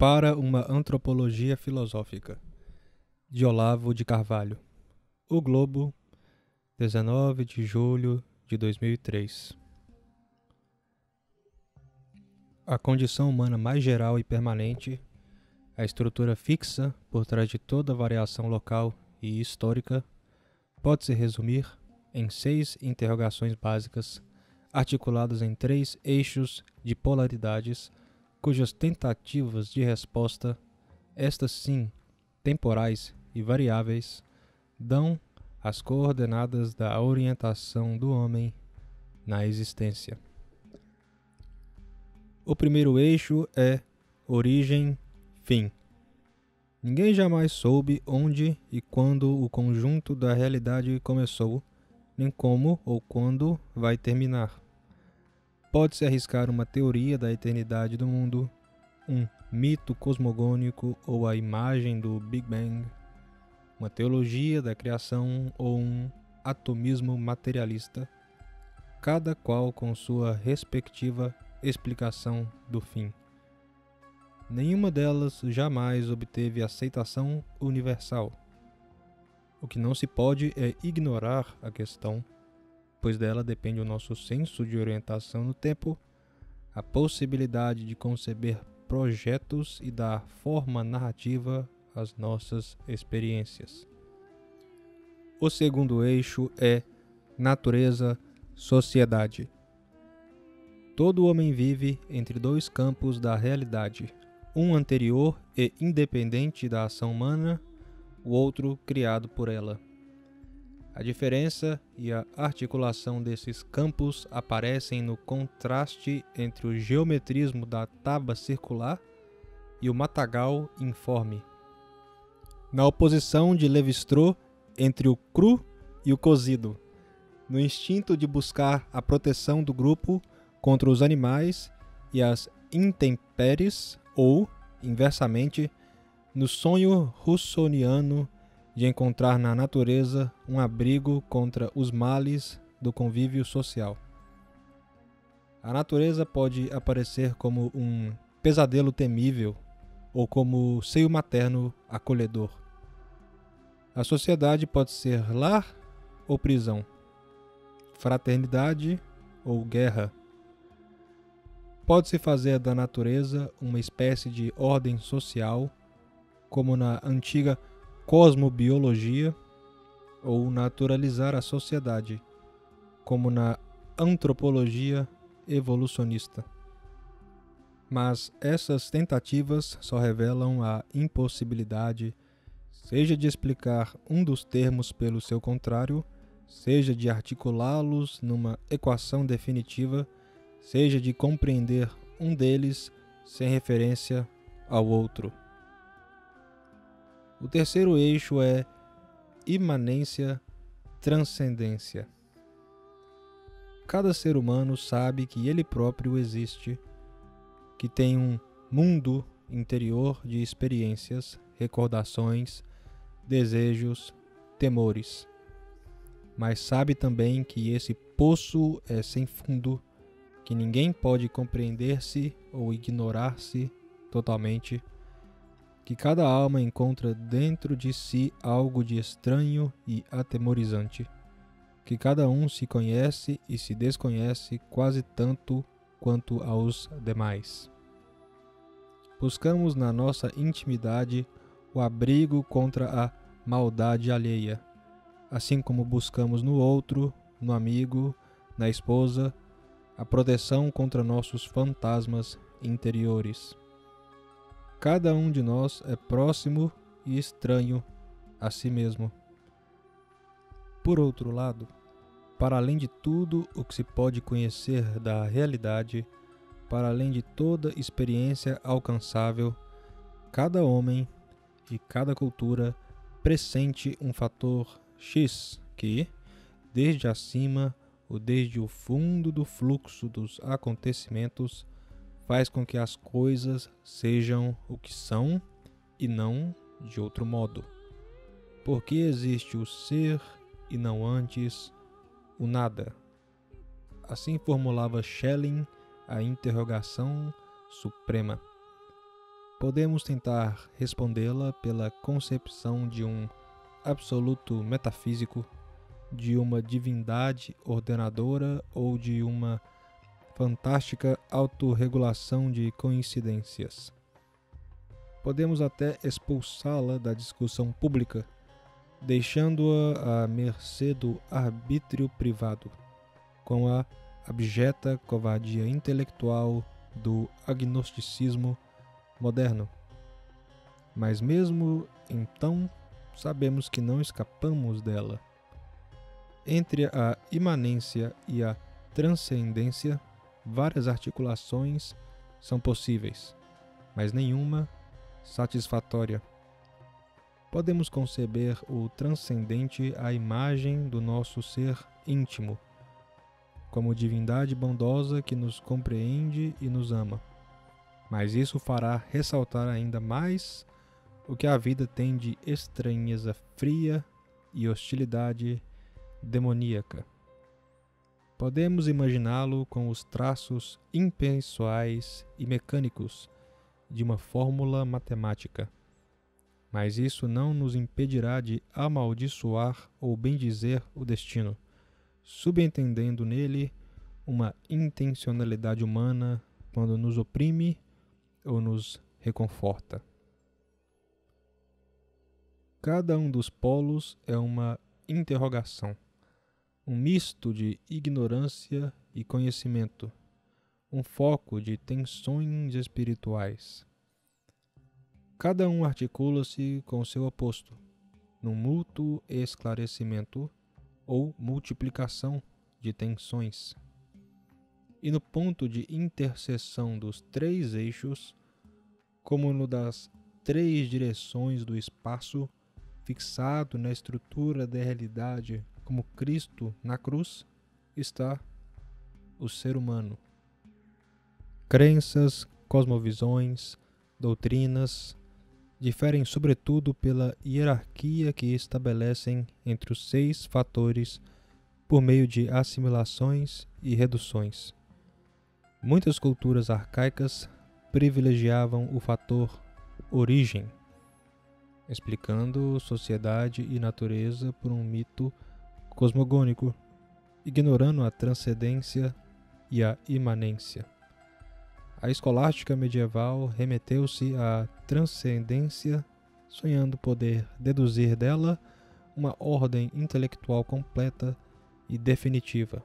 Para uma antropologia filosófica, de Olavo de Carvalho. O Globo, 19 de julho de 2003. A condição humana mais geral e permanente, a estrutura fixa por trás de toda variação local e histórica, pode se resumir em 6 interrogações básicas, articuladas em 3 eixos de polaridades, cujas tentativas de resposta, estas sim, temporais e variáveis, dão as coordenadas da orientação do homem na existência. O primeiro eixo é origem-fim. Ninguém jamais soube onde e quando o conjunto da realidade começou, nem como ou quando vai terminar. Pode-se arriscar uma teoria da eternidade do mundo, um mito cosmogônico ou a imagem do Big Bang, uma teologia da criação ou um atomismo materialista, cada qual com sua respectiva explicação do fim. Nenhuma delas jamais obteve aceitação universal. O que não se pode é ignorar a questão, pois dela depende o nosso senso de orientação no tempo, a possibilidade de conceber projetos e dar forma narrativa às nossas experiências. O segundo eixo é natureza-sociedade. Todo homem vive entre 2 campos da realidade, um anterior e independente da ação humana, o outro criado por ela. A diferença e a articulação desses campos aparecem no contraste entre o geometrismo da tábua circular e o matagal informe, na oposição de Lévi-Strauss entre o cru e o cozido, no instinto de buscar a proteção do grupo contra os animais e as intempéries ou, inversamente, no sonho russoniano de encontrar na natureza um abrigo contra os males do convívio social. A natureza pode aparecer como um pesadelo temível ou como seio materno acolhedor. A sociedade pode ser lar ou prisão, fraternidade ou guerra. Pode-se fazer da natureza uma espécie de ordem social, como na antiga cosmobiologia, ou naturalizar a sociedade, como na antropologia evolucionista. Mas essas tentativas só revelam a impossibilidade, seja de explicar um dos termos pelo seu contrário, seja de articulá-los numa equação definitiva, seja de compreender um deles sem referência ao outro. O terceiro eixo é imanência-transcendência. Cada ser humano sabe que ele próprio existe, que tem um mundo interior de experiências, recordações, desejos, temores. Mas sabe também que esse poço é sem fundo, que ninguém pode compreender-se ou ignorar-se totalmente, que cada alma encontra dentro de si algo de estranho e atemorizante, que cada um se conhece e se desconhece quase tanto quanto aos demais. Buscamos na nossa intimidade o abrigo contra a maldade alheia, assim como buscamos no outro, no amigo, na esposa, a proteção contra nossos fantasmas interiores. Cada um de nós é próximo e estranho a si mesmo. Por outro lado, para além de tudo o que se pode conhecer da realidade, para além de toda experiência alcançável, cada homem e cada cultura pressente um fator X que, desde acima ou desde o fundo do fluxo dos acontecimentos, faz com que as coisas sejam o que são e não de outro modo. Porque existe o ser e não antes o nada. Assim formulava Schelling a interrogação suprema. podemos tentar respondê-la pela concepção de um absoluto metafísico, de uma divindade ordenadora ou de uma fantástica autorregulação de coincidências. Podemos até expulsá-la da discussão pública, deixando-a à mercê do arbítrio privado, com a abjeta covardia intelectual do agnosticismo moderno. Mas mesmo então, sabemos que não escapamos dela. Entre a imanência e a transcendência, várias articulações são possíveis, mas nenhuma satisfatória. Podemos conceber o transcendente à imagem do nosso ser íntimo, como divindade bondosa que nos compreende e nos ama. Mas isso fará ressaltar ainda mais o que a vida tem de estranheza fria e hostilidade demoníaca. Podemos imaginá-lo com os traços impessoais e mecânicos de uma fórmula matemática, mas isso não nos impedirá de amaldiçoar ou bendizer o destino, subentendendo nele uma intencionalidade humana quando nos oprime ou nos reconforta. Cada um dos polos é uma interrogação, um misto de ignorância e conhecimento, um foco de tensões espirituais. Cada um articula-se com seu oposto, num mútuo esclarecimento ou multiplicação de tensões. E no ponto de interseção dos três eixos, como no das três direções do espaço, fixado na estrutura da realidade como Cristo na cruz, está o ser humano. Crenças, cosmovisões, doutrinas diferem sobretudo pela hierarquia que estabelecem entre os 6 fatores por meio de assimilações e reduções. Muitas culturas arcaicas privilegiavam o fator origem, explicando sociedade e natureza por um mito cosmogônico, ignorando a transcendência e a imanência. A escolástica medieval remeteu-se à transcendência, sonhando poder deduzir dela uma ordem intelectual completa e definitiva.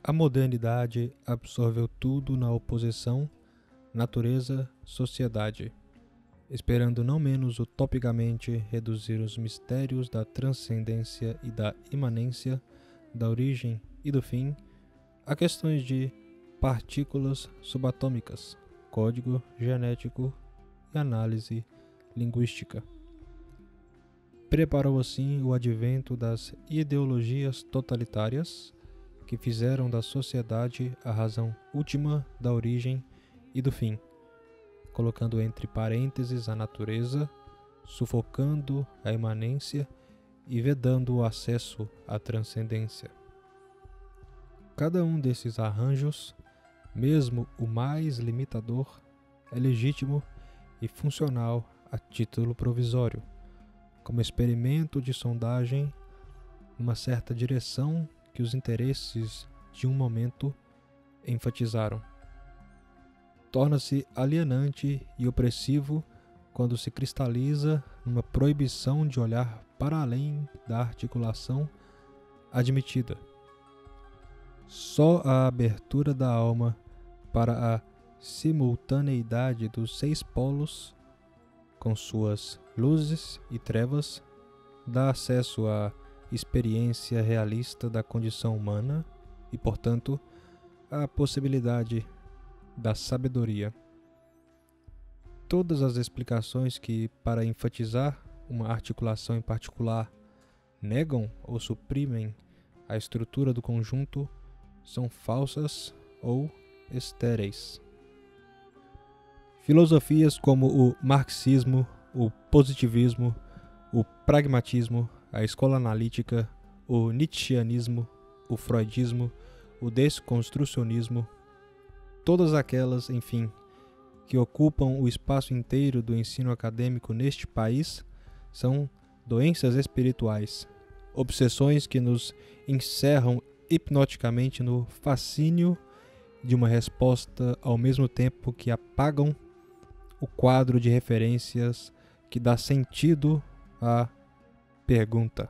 A modernidade absorveu tudo na oposição natureza-sociedade, esperando não menos utopicamente reduzir os mistérios da transcendência e da imanência, da origem e do fim, a questões de partículas subatômicas, código genético e análise linguística. Preparou assim o advento das ideologias totalitárias que fizeram da sociedade a razão última da origem e do fim, colocando entre parênteses a natureza, sufocando a imanência e vedando o acesso à transcendência. Cada um desses arranjos, mesmo o mais limitador, é legítimo e funcional a título provisório, como experimento de sondagem numa certa direção que os interesses de um momento enfatizaram. Torna-se alienante e opressivo quando se cristaliza numa proibição de olhar para além da articulação admitida. Só a abertura da alma para a simultaneidade dos 6 polos, com suas luzes e trevas, dá acesso à experiência realista da condição humana e, portanto, à possibilidade da sabedoria. Todas as explicações que, para enfatizar uma articulação em particular, negam ou suprimem a estrutura do conjunto são falsas ou estéreis. Filosofias como o marxismo, o positivismo, o pragmatismo, a escola analítica, o nietzscheanismo, o freudismo, o desconstrucionismo, todas aquelas, enfim, que ocupam o espaço inteiro do ensino acadêmico neste país são doenças espirituais, obsessões que nos encerram hipnoticamente no fascínio de uma resposta, ao mesmo tempo que apagam o quadro de referências que dá sentido à pergunta.